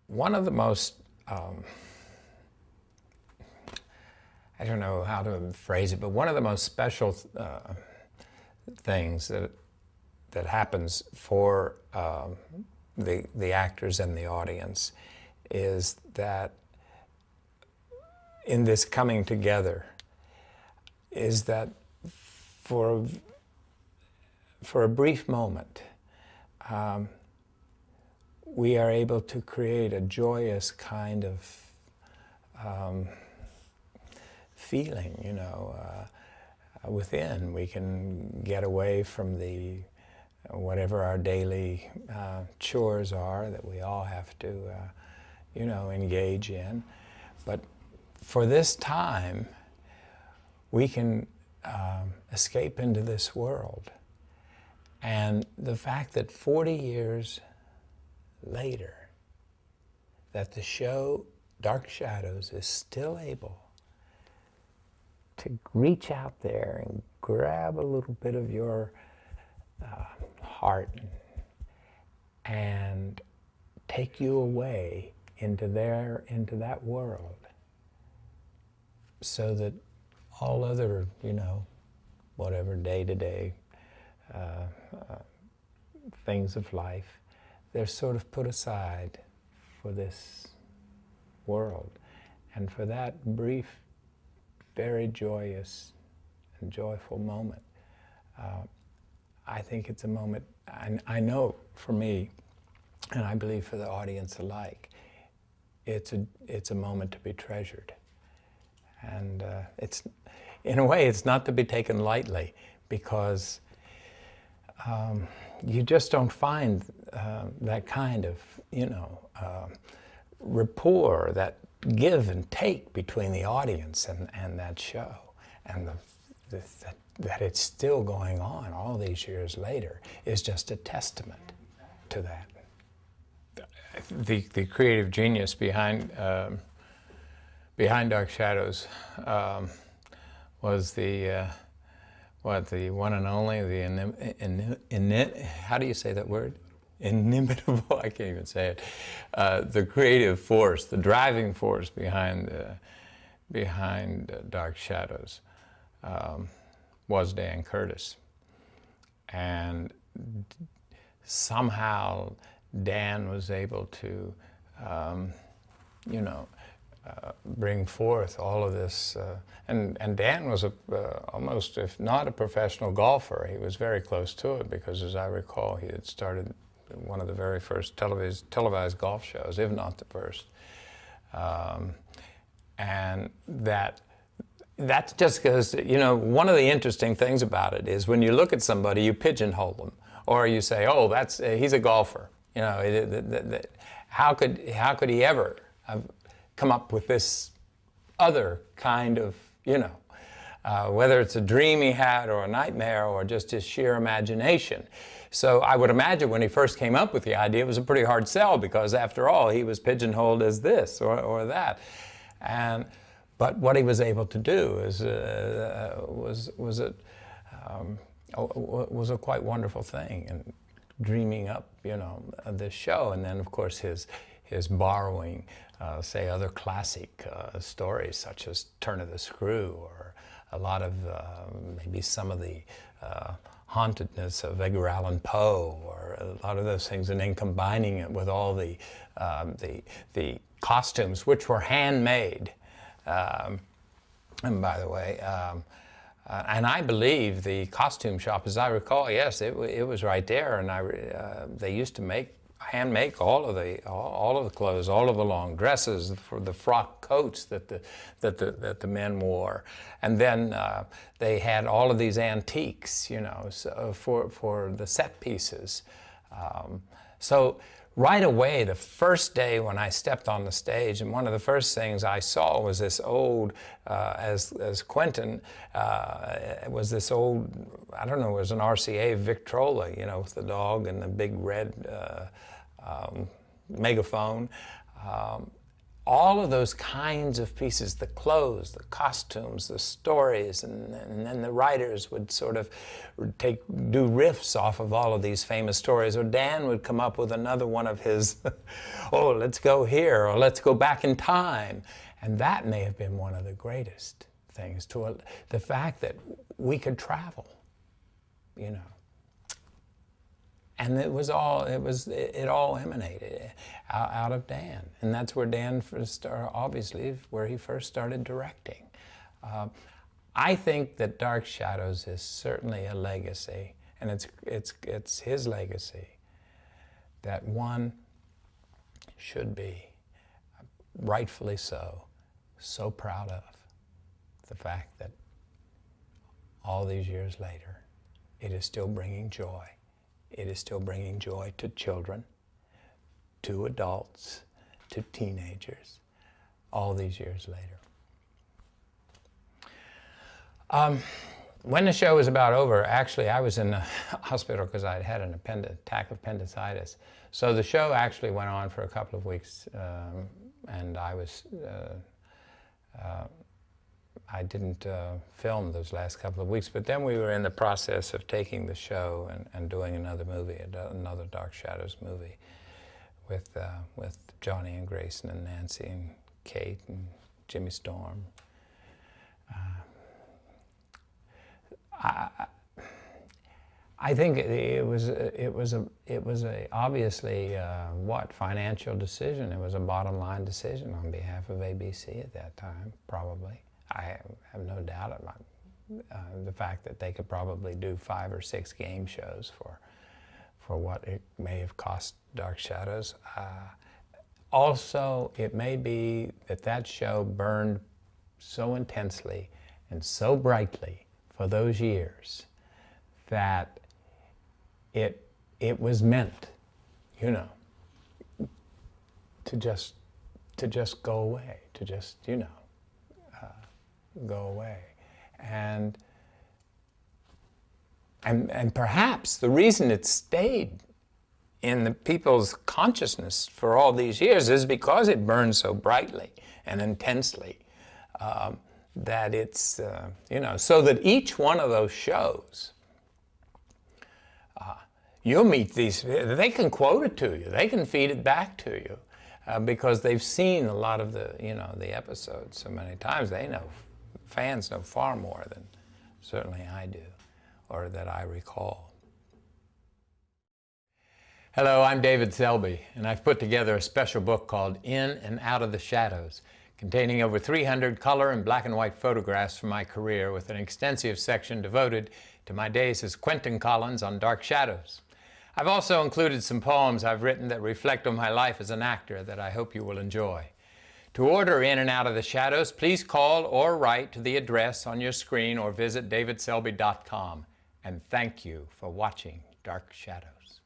One of the most, I don't know how to phrase it, but one of the most special things that happens for the actors and the audience is that in this coming together is that for a brief moment we are able to create a joyous kind of feeling, you know, within. We can get away from the whatever our daily chores are that we all have to, you know, engage in. But for this time, we can escape into this world. And the fact that 40 years later, that the show Dark Shadows is still able to reach out there and grab a little bit of your heart and take you away into that world, so that all other, you know, whatever day-to-day things of life, they're sort of put aside for this world. And for that brief, very joyous and joyful moment, I think it's a moment, I know for me, and I believe for the audience alike, it's a moment to be treasured. And it's, in a way, it's not to be taken lightly, because you just don't find that kind of, you know, rapport, that give and take between the audience and that show, and that it's still going on all these years later is just a testament to that. The creative genius behind Dark Shadows was the one and only, how do you say that word? Inimitable, I can't even say it. The creative force, the driving force behind Dark Shadows was Dan Curtis. And somehow Dan was able to, you know, bring forth all of this. And Dan was almost, if not a professional golfer, he was very close to it, because as I recall, he had started one of the very first televised golf shows, if not the first. And that just goes to, you know, one of the interesting things about it is when you look at somebody, you pigeonhole them, or you say, oh, he's a golfer. You know, how could he ever have come up with this other kind of, you know, whether it's a dream he had or a nightmare or just his sheer imagination. So I would imagine when he first came up with the idea, it was a pretty hard sell, because after all, he was pigeonholed as this or that. But what he was able to do is, was a quite wonderful thing, and dreaming up, you know, this show. And then of course his borrowing, say, other classic stories such as Turn of the Screw, or a lot of maybe some of the hauntedness of Edgar Allan Poe, or a lot of those things, and then combining it with all the costumes, which were handmade. And by the way, and I believe the costume shop, as I recall, yes, it was right there, and they used to hand make all of the clothes, all of the long dresses, for the frock coats that the men wore, and then they had all of these antiques, you know, so for the set pieces. So right away, the first day when I stepped on the stage, and one of the first things I saw was this old, as Quentin, was this old, I don't know, it was an RCA Victrola, you know, with the dog and the big red megaphone. all of those kinds of pieces, the clothes, the costumes, the stories, and then the writers would sort of do riffs off of all of these famous stories, or Dan would come up with another one of his, oh, let's go here, or let's go back in time. And that may have been one of the greatest things, the fact that we could travel, you know. And it all emanated out of Dan. And that's where Dan first, obviously, where he first started directing. I think that Dark Shadows is certainly a legacy, and it's his legacy that one should be, rightfully so proud of. The fact that all these years later, it is still bringing joy. It is still bringing joy to children, to adults, to teenagers, all these years later. When the show was about over, actually I was in the hospital because I had an attack of appendicitis. So the show actually went on for a couple of weeks, and I didn't film those last couple of weeks, but then we were in the process of taking the show and doing another movie, another Dark Shadows movie with Johnny and Grayson and Nancy and Kate and Jimmy Storm. I think it was obviously what, financial decision. It was a bottom line decision on behalf of ABC at that time, probably. I have no doubt about the fact that they could probably do 5 or 6 game shows for what it may have cost Dark Shadows. Also, it may be that show burned so intensely and so brightly for those years that it was meant, you know, to just go away, to just, you know, go away. And perhaps the reason it stayed in the people's consciousness for all these years is because it burned so brightly and intensely, that it's, you know, so that each one of those shows, you'll meet these, they can quote it to you, they can feed it back to you, because they've seen a lot of the, you know, the episodes so many times. They know, fans know far more than certainly I do, or that I recall. Hello, I'm David Selby, and I've put together a special book called In and Out of the Shadows, containing over 300 color and black and white photographs from my career, with an extensive section devoted to my days as Quentin Collins on Dark Shadows. I've also included some poems I've written that reflect on my life as an actor that I hope you will enjoy. To order In and Out of the Shadows, please call or write to the address on your screen or visit davidselby.com. And thank you for watching Dark Shadows.